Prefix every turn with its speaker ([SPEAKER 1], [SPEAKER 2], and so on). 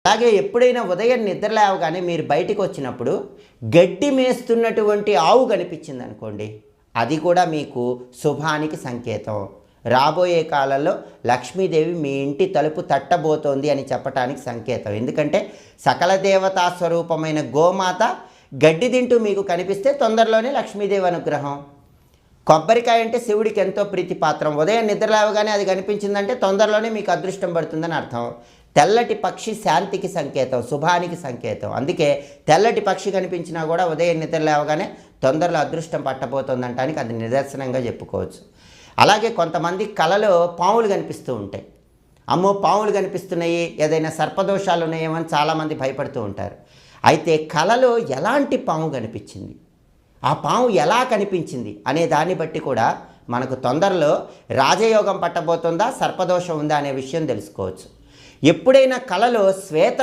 [SPEAKER 1] అలాగే ఎప్పుడైనా ఉదయం నిద్ర లేవగానే మీరు బయటికి వచ్చినప్పుడు గడ్డి మేస్తున్నటువంటి ఆవు కనిపించింది అనుకోండి, అది కూడా మీకు శుభానికి సంకేతం. రాబోయే కాలంలో లక్ష్మీదేవి మీ ఇంటి తలుపు తట్టబోతోంది అని చెప్పటానికి సంకేతం. ఎందుకంటే సకల దేవతా స్వరూపమైన గోమాత గడ్డి తింటూ మీకు కనిపిస్తే తొందరలోనే లక్ష్మీదేవి అనుగ్రహం. కొబ్బరికాయ అంటే శివుడికి ఎంతో ప్రీతిపాత్రం. ఉదయం నిద్ర లేవగానే అది కనిపించిందంటే తొందరలోనే మీకు అదృష్టం పడుతుందని అర్థం. తెల్లటి పక్షి శాంతికి సంకేతం, శుభానికి సంకేతం. అందుకే తెల్లటి పక్షి కనిపించినా కూడా ఉదయం నిద్ర లేవగానే తొందరలో అదృష్టం పట్టబోతుందంటానికి అది నిదర్శనంగా చెప్పుకోవచ్చు. అలాగే కొంతమంది కలలో పాములు కనిపిస్తూ ఉంటాయి. అమ్మో పాములు కనిపిస్తున్నాయి, ఏదైనా సర్పదోషాలు ఉన్నాయేమో అని చాలామంది భయపడుతూ ఉంటారు. అయితే కలలో ఎలాంటి పాము కనిపించింది, ఆ పాము ఎలా కనిపించింది అనే దాన్ని బట్టి కూడా మనకు తొందరలో రాజయోగం పట్టబోతుందా, సర్పదోషం ఉందా అనే విషయం తెలుసుకోవచ్చు. ఎప్పుడైనా కలలో శ్వేత